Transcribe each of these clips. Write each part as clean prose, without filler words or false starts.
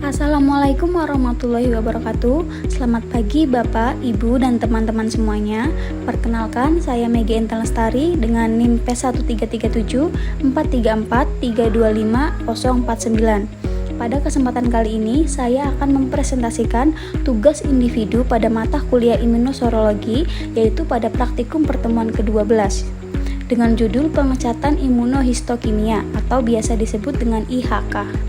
Assalamualaikum warahmatullahi wabarakatuh. Selamat pagi Bapak, Ibu, dan teman-teman semuanya. Perkenalkan, saya Megi Enten Lestari dengan NIM P137434324325049. Pada kesempatan kali ini, saya akan mempresentasikan tugas individu pada mata kuliah imunoserologi, yaitu pada praktikum pertemuan ke-12 dengan judul pemecatan imunohistokimia atau biasa disebut dengan IHK.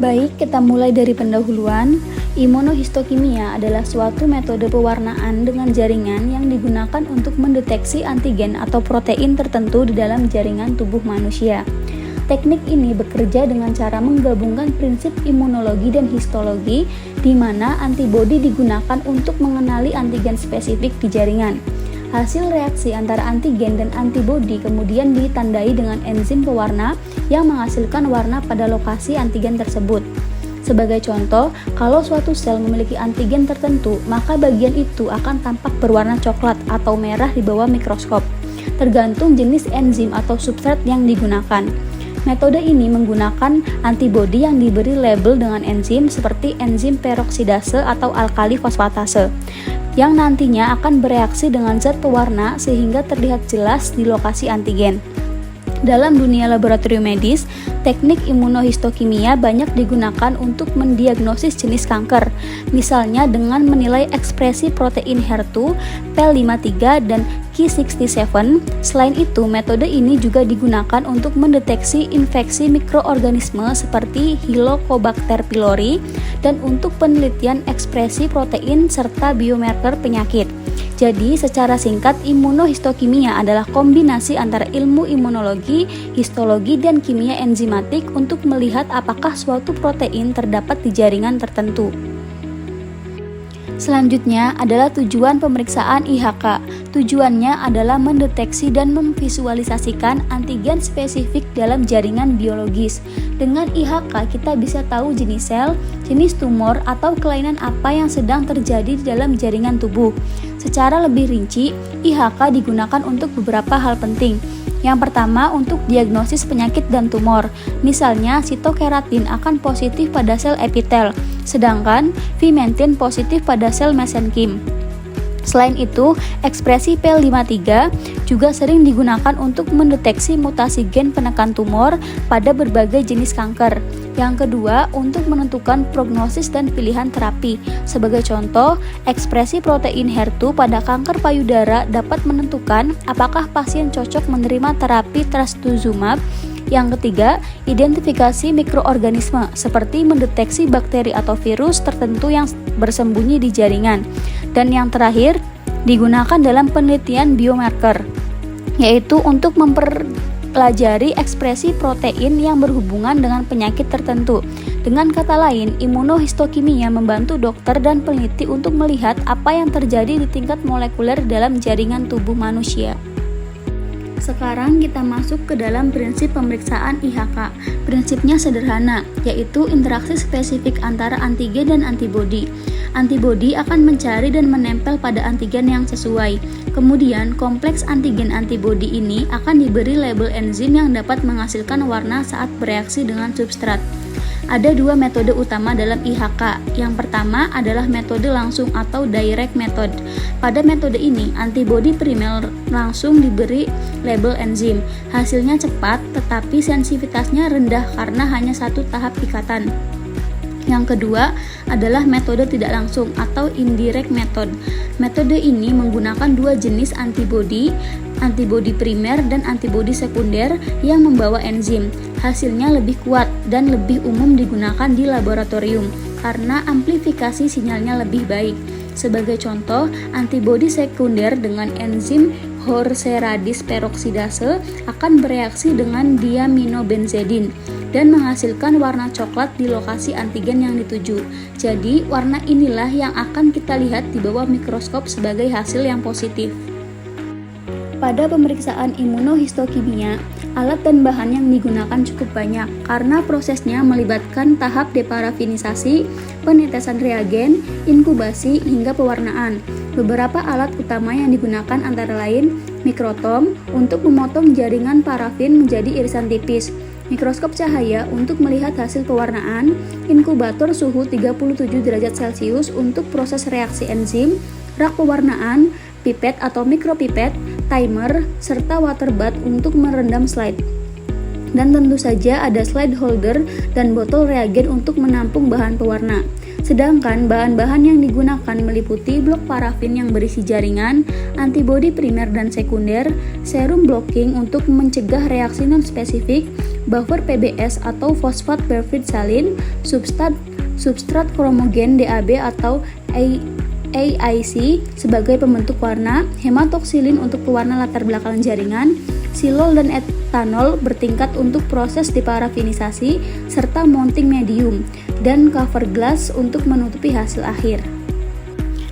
Baik, kita mulai dari pendahuluan. Imunohistokimia adalah suatu metode pewarnaan dengan jaringan yang digunakan untuk mendeteksi antigen atau protein tertentu di dalam jaringan tubuh manusia. Teknik ini bekerja dengan cara menggabungkan prinsip imunologi dan histologi, di mana antibodi digunakan untuk mengenali antigen spesifik di jaringan. Hasil reaksi antara antigen dan antibodi kemudian ditandai dengan enzim pewarna yang menghasilkan warna pada lokasi antigen tersebut. Sebagai contoh, kalau suatu sel memiliki antigen tertentu, maka bagian itu akan tampak berwarna coklat atau merah di bawah mikroskop, tergantung jenis enzim atau substrat yang digunakan. Metode ini menggunakan antibodi yang diberi label dengan enzim seperti enzim peroksidase atau alkali fosfatase, yang nantinya akan bereaksi dengan zat pewarna sehingga terlihat jelas di lokasi antigen. Dalam dunia laboratorium medis, teknik imunohistokimia banyak digunakan untuk mendiagnosis jenis kanker, misalnya dengan menilai ekspresi protein HER2, P53, dan Ki67. Selain itu, metode ini juga digunakan untuk mendeteksi infeksi mikroorganisme seperti Helicobacter pylori dan untuk penelitian ekspresi protein serta biomarker penyakit. Jadi, secara singkat, imunohistokimia adalah kombinasi antara ilmu imunologi, histologi, dan kimia enzimatik untuk melihat apakah suatu protein terdapat di jaringan tertentu. Selanjutnya adalah tujuan pemeriksaan IHK. Tujuannya adalah mendeteksi dan memvisualisasikan antigen spesifik dalam jaringan biologis. Dengan IHK kita bisa tahu jenis sel, jenis tumor, atau kelainan apa yang sedang terjadi di dalam jaringan tubuh. Secara lebih rinci, IHK digunakan untuk beberapa hal penting. Yang pertama, untuk diagnosis penyakit dan tumor. Misalnya, sitokeratin akan positif pada sel epitel, sedangkan vimentin positif pada sel mesenkim. Selain itu, ekspresi P53 juga sering digunakan untuk mendeteksi mutasi gen penekan tumor pada berbagai jenis kanker. Yang kedua, untuk menentukan prognosis dan pilihan terapi. Sebagai contoh, ekspresi protein HER2 pada kanker payudara dapat menentukan apakah pasien cocok menerima terapi trastuzumab. Yang ketiga, identifikasi mikroorganisme seperti mendeteksi bakteri atau virus tertentu yang bersembunyi di jaringan. Dan yang terakhir, digunakan dalam penelitian biomarker, yaitu untuk mempelajari ekspresi protein yang berhubungan dengan penyakit tertentu. Dengan kata lain, imunohistokimia membantu dokter dan peneliti untuk melihat apa yang terjadi di tingkat molekuler dalam jaringan tubuh manusia. Sekarang kita masuk ke dalam prinsip pemeriksaan IHK. Prinsipnya sederhana, yaitu interaksi spesifik antara antigen dan antibodi. Antibodi akan mencari dan menempel pada antigen yang sesuai. Kemudian, kompleks antigen antibodi ini akan diberi label enzim yang dapat menghasilkan warna saat bereaksi dengan substrat. Ada dua metode utama dalam IHK. Yang pertama adalah metode langsung atau direct method. Pada metode ini, antibodi primer langsung diberi label enzim. Hasilnya cepat, tetapi sensitivitasnya rendah karena hanya satu tahap ikatan. Yang kedua adalah metode tidak langsung atau indirect method. Metode ini menggunakan dua jenis antibodi primer dan antibodi sekunder yang membawa enzim. Hasilnya lebih kuat dan lebih umum digunakan di laboratorium karena amplifikasi sinyalnya lebih baik. Sebagai contoh, antibodi sekunder dengan enzim horseradis peroksidase akan bereaksi dengan diaminobenzedin dan menghasilkan warna coklat di lokasi antigen yang dituju. Jadi, warna inilah yang akan kita lihat di bawah mikroskop sebagai hasil yang positif. Pada pemeriksaan imunohistokimia, alat dan bahan yang digunakan cukup banyak karena prosesnya melibatkan tahap deparafinisasi, penetesan reagen, inkubasi, hingga pewarnaan. Beberapa alat utama yang digunakan antara lain mikrotom untuk memotong jaringan parafin menjadi irisan tipis, mikroskop cahaya untuk melihat hasil pewarnaan, inkubator suhu 37 derajat Celcius untuk proses reaksi enzim, rak pewarnaan, pipet atau mikropipet, timer, serta water bath untuk merendam slide. Dan tentu saja ada slide holder dan botol reagen untuk menampung bahan pewarna. Sedangkan bahan-bahan yang digunakan meliputi blok parafin yang berisi jaringan, antibodi primer dan sekunder, serum blocking untuk mencegah reaksi non-spesifik, buffer PBS atau fosfat perfit salin, substrat kromogen DAB atau AIC sebagai pembentuk warna, hematoksilin untuk pewarna latar belakang jaringan, silol dan etanol bertingkat untuk proses deparafinisasi, serta mounting medium, dan cover glass untuk menutupi hasil akhir.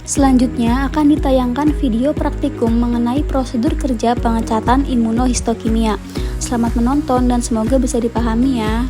Selanjutnya akan ditayangkan video praktikum mengenai prosedur kerja pengecatan imunohistokimia. Selamat menonton dan semoga bisa dipahami ya.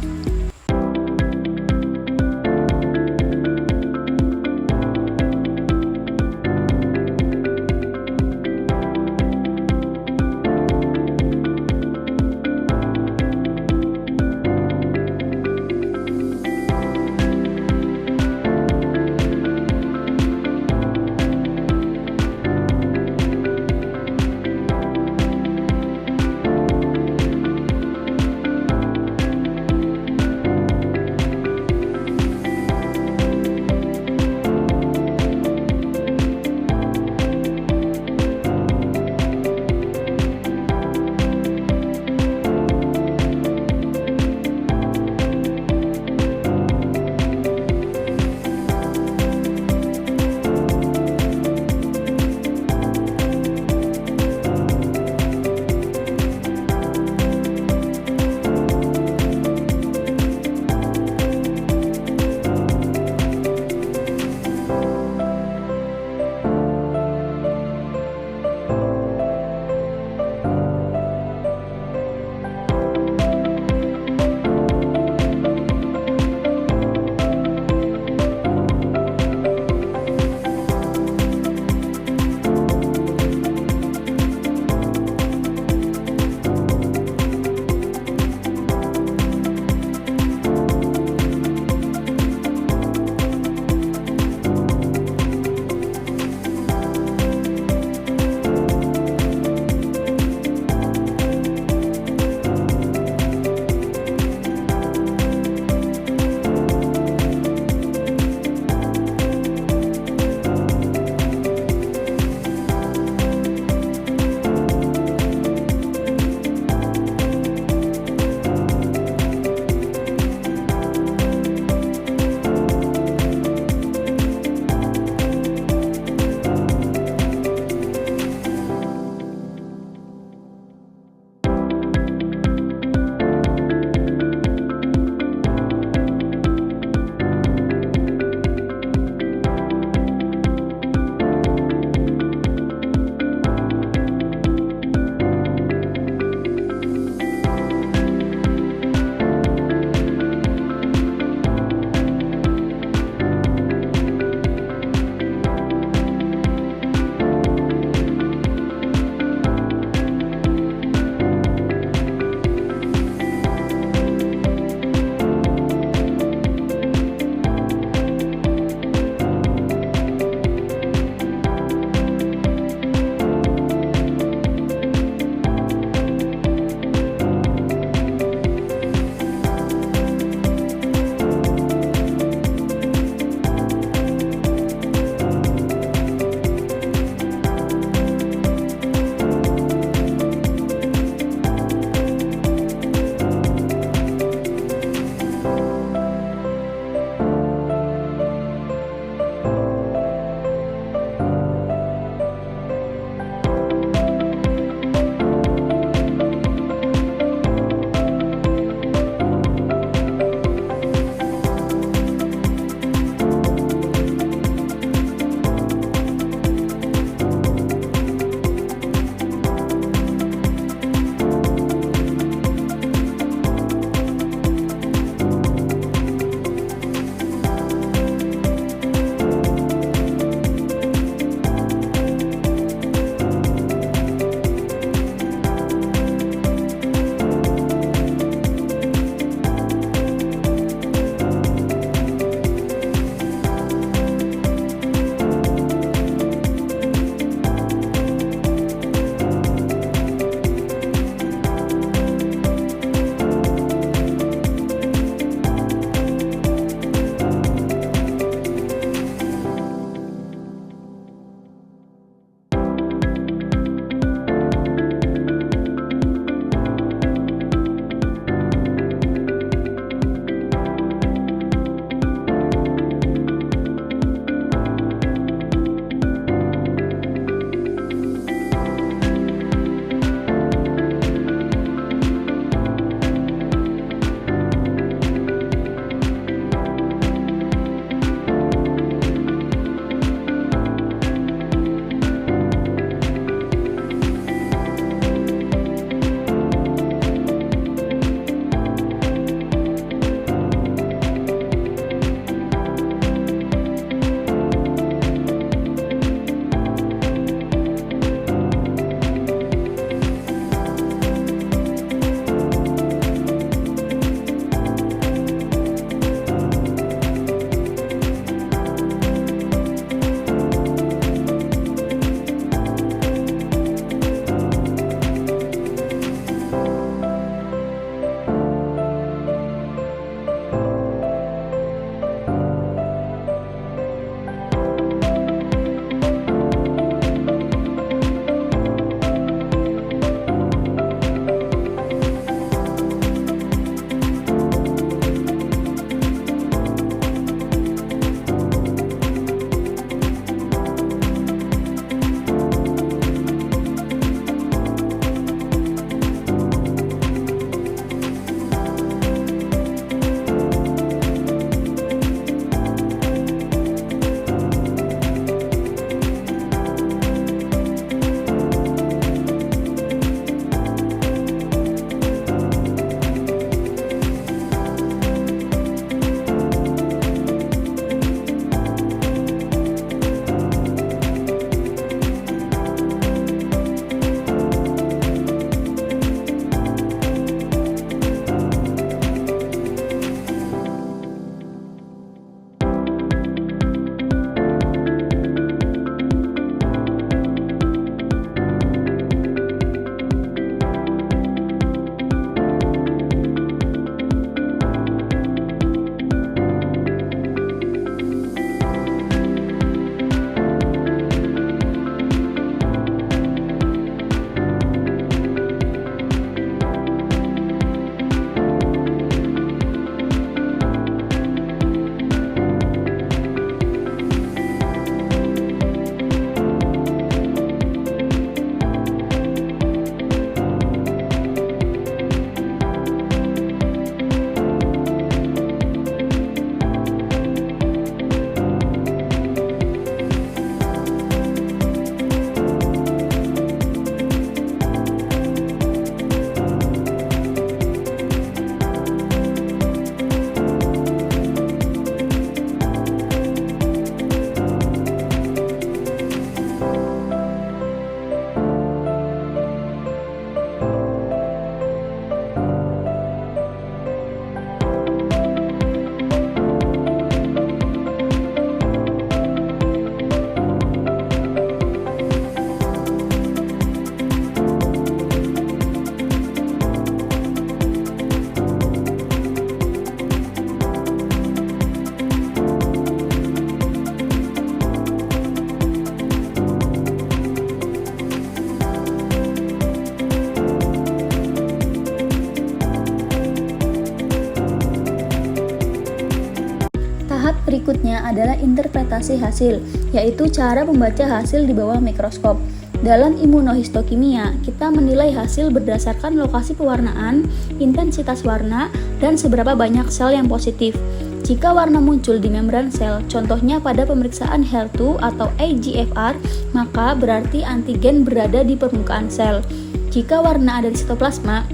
berikutnya adalah interpretasi hasil, yaitu cara membaca hasil di bawah mikroskop. Dalam imunohistokimia, kita menilai hasil berdasarkan lokasi pewarnaan, intensitas warna, dan seberapa banyak sel yang positif. Jika warna muncul di membran sel, contohnya pada pemeriksaan HER2 atau EGFR, maka berarti antigen berada di permukaan sel. Jika warna ada di sitoplasma,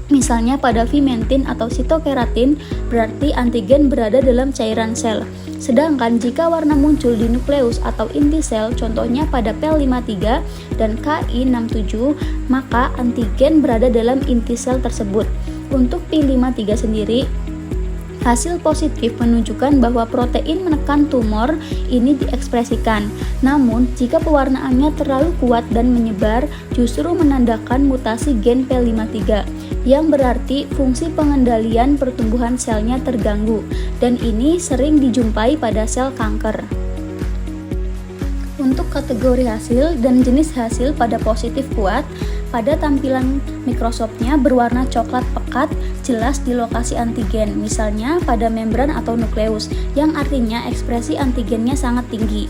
misalnya pada vimentin atau sitokeratin, berarti antigen berada dalam cairan sel. Sedangkan jika warna muncul di nukleus atau inti sel, contohnya pada PEL53 dan Ki67, maka antigen berada dalam inti sel tersebut. Untuk P53 sendiri, hasil positif menunjukkan bahwa protein menekan tumor ini diekspresikan. Namun, jika pewarnaannya terlalu kuat dan menyebar, justru menandakan mutasi gen P53, yang berarti fungsi pengendalian pertumbuhan selnya terganggu, dan ini sering dijumpai pada sel kanker. Untuk kategori hasil dan jenis hasil pada positif kuat, pada tampilan mikroskopnya berwarna coklat pekat, jelas di lokasi antigen, misalnya pada membran atau nukleus, yang artinya ekspresi antigennya sangat tinggi.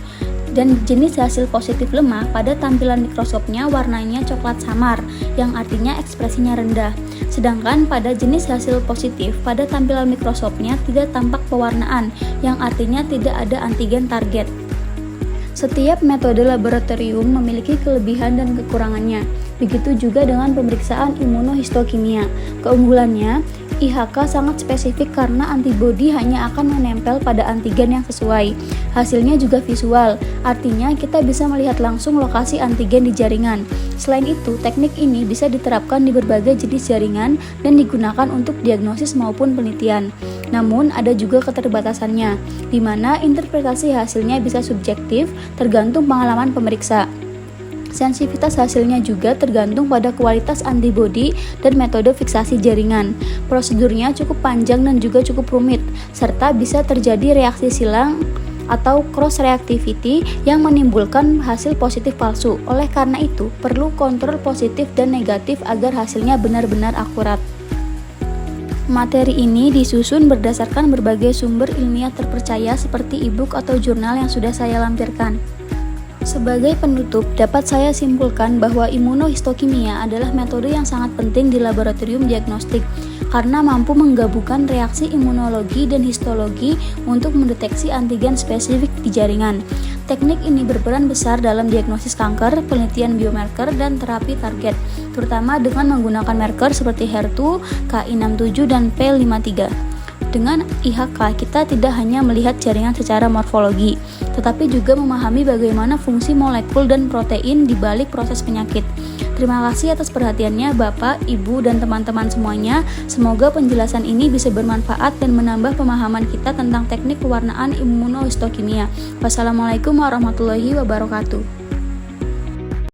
Dan jenis hasil positif lemah pada tampilan mikroskopnya warnanya coklat samar, yang artinya ekspresinya rendah. Sedangkan pada jenis hasil positif pada tampilan mikroskopnya tidak tampak pewarnaan, yang artinya tidak ada antigen target. Setiap metode laboratorium memiliki kelebihan dan kekurangannya. Begitu juga dengan pemeriksaan imunohistokimia. Keunggulannya, IHK sangat spesifik karena antibodi hanya akan menempel pada antigen yang sesuai. Hasilnya juga visual, artinya kita bisa melihat langsung lokasi antigen di jaringan. Selain itu, teknik ini bisa diterapkan di berbagai jenis jaringan dan digunakan untuk diagnosis maupun penelitian. Namun, ada juga keterbatasannya, di mana interpretasi hasilnya bisa subjektif, tergantung pengalaman pemeriksa. Sensitivitas hasilnya juga tergantung pada kualitas antibodi dan metode fiksasi jaringan. Prosedurnya cukup panjang dan juga cukup rumit, serta bisa terjadi reaksi silang atau cross reactivity yang menimbulkan hasil positif palsu. Oleh karena itu, perlu kontrol positif dan negatif agar hasilnya benar-benar akurat. Materi ini disusun berdasarkan berbagai sumber ilmiah terpercaya seperti e-book atau jurnal yang sudah saya lampirkan. Sebagai penutup, dapat saya simpulkan bahwa imunohistokimia adalah metode yang sangat penting di laboratorium diagnostik karena mampu menggabungkan reaksi imunologi dan histologi untuk mendeteksi antigen spesifik di jaringan. Teknik ini berperan besar dalam diagnosis kanker, penelitian biomarker, dan terapi target, terutama dengan menggunakan marker seperti HER2, Ki67, dan P53. Dengan IHK, kita tidak hanya melihat jaringan secara morfologi, tetapi juga memahami bagaimana fungsi molekul dan protein di balik proses penyakit. Terima kasih atas perhatiannya Bapak, Ibu, dan teman-teman semuanya. Semoga penjelasan ini bisa bermanfaat dan menambah pemahaman kita tentang teknik pewarnaan imunohistokimia. Wassalamualaikum warahmatullahi wabarakatuh.